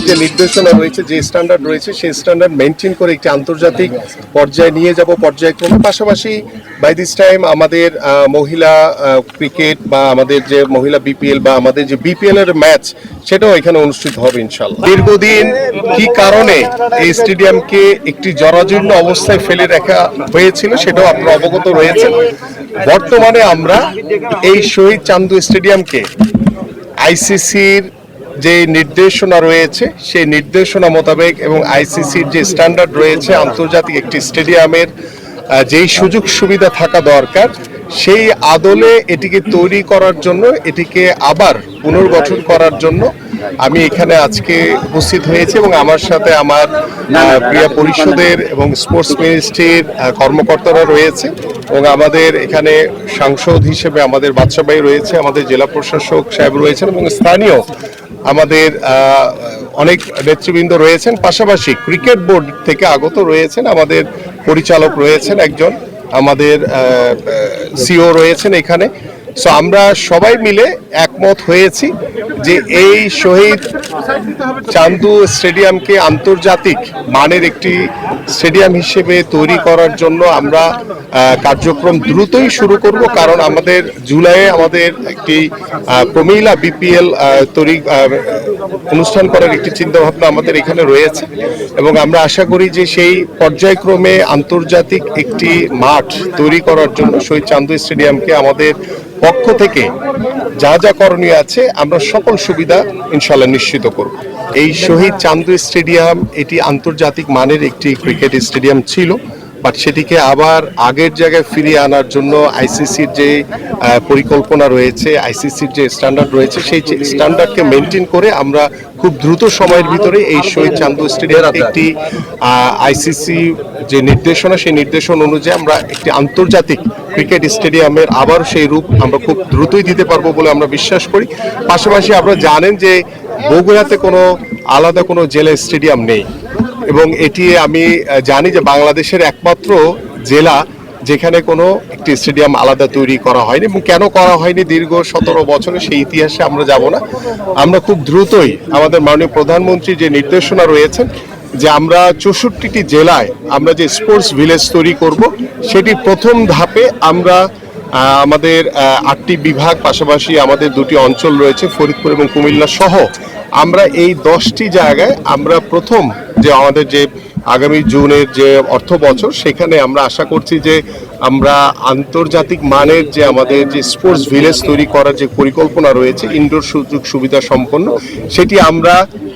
যে নির্দেশনা রয়েছে, যে স্ট্যান্ডার্ড রয়েছে, সেই স্ট্যান্ডার্ড মেনটেন করে একটি আন্তর্জাতিক পর্যায়ে নিয়ে যাব পর্যায়ক্রমে। পাশাপাশি বাই দিস টাইম আমাদের মহিলা ক্রিকেট বা আমাদের যে মহিলা বিপিএল বা আমাদের যে বিপিএল এর ম্যাচ, সেটাও এখানে অনুষ্ঠিত হবে ইনশাল্লাহ। দীর্ঘদিন কি কারণে এই স্টেডিয়ামকে একটি জরাজীর্ণ অবস্থায় ফেলে রাখা হয়েছিল সেটাও আপনারা অবগত রয়েছেন। বর্তমানে আমরা এই শহীদ চান্দু স্টেডিয়ামকে আইসিসির যে নির্দেশনা রয়েছে সেই নির্দেশনা মোতাবেক এবং আইসিসির যে স্ট্যান্ডার্ড রয়েছে আন্তর্জাতিক একটি স্টেডিয়ামের যেই সুযোগ সুবিধা থাকা দরকার, সেই আদলে এটিকে তৈরি করার জন্য, এটিকে আবার পুনর্গঠন করার জন্য আমি এখানে আজকে উপস্থিত হয়েছি এবং আমার সাথে আমার ক্রীড়া পরিষদের এবং স্পোর্টস মিনিস্ট্রির কর্মকর্তারা রয়েছে এবং আমাদের এখানে সাংসদ হিসেবে আমাদের বাদশা ভাই রয়েছে, আমাদের জেলা প্রশাসক সাহেব রয়েছেন এবং স্থানীয় আমাদের অনেক নেতৃবৃন্দ রয়েছেন। পাশাপাশি ক্রিকেট বোর্ড থেকে আগত রয়েছেন, আমাদের পরিচালক রয়েছেন একজন, আমাদের সিও রয়েছেন এখানে। সো আমরা সবাই মিলে একমত হয়েছি যে এই শহীদ চান্দু স্টেডিয়ামকে আন্তর্জাতিক মানের একটি স্টেডিয়াম হিসেবে তৈরি করার জন্য আমরা কার্যক্রম দ্রুতই শুরু করব। কারণ আমাদের জুলাইয়ে আমাদের একটি প্রমিলা বিপিএল তৈরি অনুষ্ঠান করার একটি চিন্তাভাবনা আমাদের এখানে রয়েছে এবং আমরা আশা করি যে সেই পর্যায়ক্রমে আন্তর্জাতিক একটি মাঠ তৈরি করার জন্য শহীদ চান্দু স্টেডিয়ামকে আমাদের পক্ষ থেকে যা যা করণীয় আছে আমরা সকল সুবিধা ইনশাল্লাহ নিশ্চিত করব। এই শহীদ চান্দু স্টেডিয়াম এটি আন্তর্জাতিক মানের একটি ক্রিকেট স্টেডিয়াম ছিল, বাট সেটিকে আবার আগের জায়গায় ফিরিয়ে আনার জন্য আইসিসির যে পরিকল্পনা রয়েছে, আইসিসির যে স্ট্যান্ডার্ড রয়েছে, সেই স্ট্যান্ডার্ডকে মেনটেন করে আমরা খুব দ্রুত সময়ের ভিতরে এই শহীদ চান্দু স্টেডিয়াম একটি আইসিসি যে নির্দেশনা, সেই নির্দেশনা অনুযায়ী আমরা একটি আন্তর্জাতিক ক্রিকেট স্টেডিয়ামের আবার সেই রূপ আমরা খুব দ্রুতই দিতে পারবো বলে আমরা বিশ্বাস করি। পাশাপাশি আপনারা জানেন যে বগুড়াতে কোনো আলাদা কোনো জেলা স্টেডিয়াম নেই এবং এটি আমি জানি যে বাংলাদেশের একমাত্র জেলা যেখানে কোনো একটি স্টেডিয়াম আলাদা তৈরি করা হয়নি। এবং কেন করা হয়নি দীর্ঘ 17 বছরে সেই ইতিহাসে আমরা যাব না। আমরা খুব দ্রুতই আমাদের মাননীয় প্রধানমন্ত্রী যে নির্দেশনা রয়েছেন যে আমরা 64টি জেলায় আমরা যে স্পোর্টস ভিলেজ তৈরি করব, সেটি প্রথম ধাপে আমরা আমাদের 8টি বিভাগ, পাশাপাশি আমাদের 2টি অঞ্চল রয়েছে ফরিদপুর এবং কুমিল্লা সহ, আমরা এই 10টি জায়গায় আমরা প্রথম যে আমাদের যে আগামী জুনের যে অর্থ বছর, সেখানে আমরা আশা করছি যে আমরা আন্তর্জাতিক মানের যে আমাদের যে স্পোর্টস ভিলেজ তৈরি করার যে পরিকল্পনা রয়েছে ইনডোর সুযোগ সুবিধা সম্পন্ন, সেটি আমরা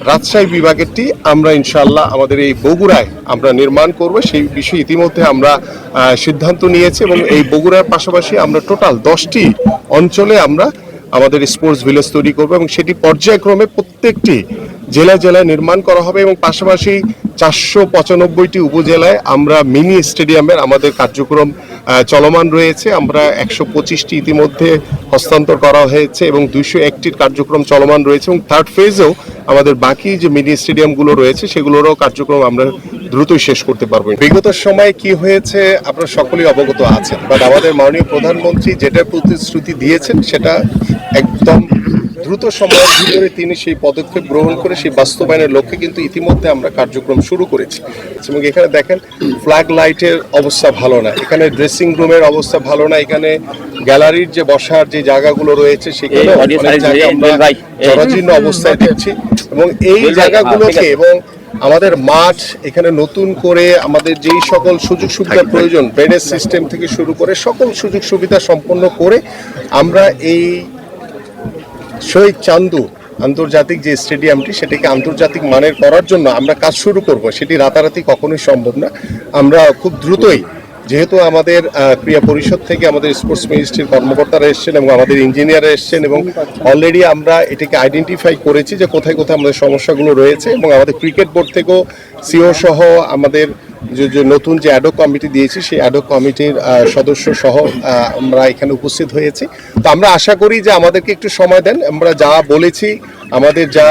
রাজশাহী বিভাগেরটি আমরা ইনশাল্লাহ আমাদের এই বগুড়ায় আমরা নির্মাণ করব। সেই বিষয়ে ইতিমধ্যে আমরা সিদ্ধান্ত নিয়েছি এবং এই বগুড়ার পাশাপাশি আমরা টোটাল 10টি অঞ্চলে আমরা আমাদের স্পোর্টস ভিলেজ তৈরি করব এবং সেটি পর্যায়ক্রমে প্রত্যেকটি জেলায় জেলায় নির্মাণ করা হবে এবং পাশাপাশি 495টি উপজেলায় আমরা মিনি স্টেডিয়ামের আমাদের কার্যক্রম চলমান রয়েছে। আমরা 125টি ইতিমধ্যে হস্তান্তর করা হয়েছে এবং 201টির কার্যক্রম চলমান রয়েছে এবং থার্ড ফেজেও আমাদের বাকি যে মিনি স্টেডিয়ামগুলো রয়েছে সেগুলোরও কার্যক্রম আমরা দ্রুতই শেষ করতে পারবো। বিগত সময়ে কি হয়েছে আপনারা সকলেই অবগত আছেন, বাট আমাদের মাননীয় প্রধানমন্ত্রী যেটা প্রতিশ্রুতি দিয়েছেন সেটা একদম দ্রুত সময়ের ভিতরে তিনি সেই পদক্ষেপ গ্রহণ করে সেই বাস্তবায়নের লক্ষ্যে কিন্তু ইতিমধ্যে আমরা কার্যক্রম শুরু করেছি। এবং এখানে দেখেন ফ্ল্যাগ লাইটের অবস্থা ভালো না, এখানে ড্রেসিং রুমের অবস্থা ভালো না, এখানে গ্যালারির যে বসার যে জায়গাগুলো রয়েছে সেখানে অনেক জায়গায় আমরা জরাজীর্ণ অবস্থায় দেখছি এবং এই জায়গাগুলোকে এবং আমাদের মাঠ এখানে নতুন করে আমাদের যেই সকল সুযোগ সুবিধা প্রয়োজন, ড্রেনেজ সিস্টেম থেকে শুরু করে সকল সুযোগ সুবিধা সম্পন্ন করে আমরা এই শহীদ চান্দু আন্তর্জাতিক যে স্টেডিয়ামটি সেটাকে আন্তর্জাতিক মানের করার জন্য আমরা কাজ শুরু করব। সেটি রাতারাতি কখনোই সম্ভব না। আমরা খুব দ্রুতই, যেহেতু আমাদের ক্রীড়া পরিষদ থেকে আমাদের স্পোর্টস মিনিস্ট্রির কর্মকর্তারা এসছেন এবং আমাদের ইঞ্জিনিয়াররা এসছেন এবং অলরেডি আমরা এটাকে আইডেন্টিফাই করেছি যে কোথায় কোথায় আমাদের সমস্যাগুলো রয়েছে এবং আমাদের ক্রিকেট বোর্ড থেকেও সিও সহ আমাদের যে নতুন যে অ্যাডক কমিটি দিয়েছি সেই অ্যাডক কমিটির সদস্য সহ আমরা এখানে উপস্থিত হয়েছি। তো আমরা আশা করি যে আমাদেরকে একটু সময় দেন, আমরা যা বলেছি আমাদের যা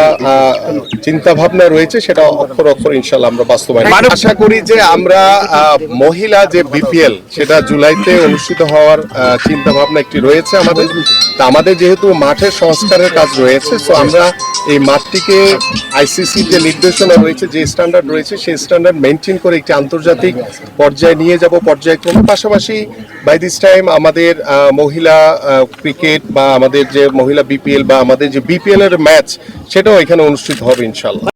চিন্তা ভাবনা রয়েছে সেটা অক্ষর অক্ষর ইনশাল্লাহ আমরা বাস্তবায়ন আশা করি যে আমরা মহিলা যে বিপিএল সেটা জুলাইতে অনুষ্ঠিত হওয়ার চিন্তা ভাবনা একটি রয়েছে আমাদের। তা আমাদের যেহেতু মাঠের সংস্কারের কাজ রয়েছে, তো আমরা এই মাঠটিকে আইসিসি যে নির্দেশনা রয়েছে, যে স্ট্যান্ডার্ড রয়েছে সেই স্ট্যান্ডার্ড মেনটেন করে একটি আন্তর্জাতিক পর্যায়ে নিয়ে যাব পর্যায়ক্রমে। পাশাপাশি বাই দিস টাইম আমাদের মহিলা ক্রিকেট বা আমাদের যে মহিলা বিপিএল বা আমাদের যে বিপিএল এর ম্যাচ সেটাও এখানে অনুষ্ঠিত হবে ইনশাল্লাহ।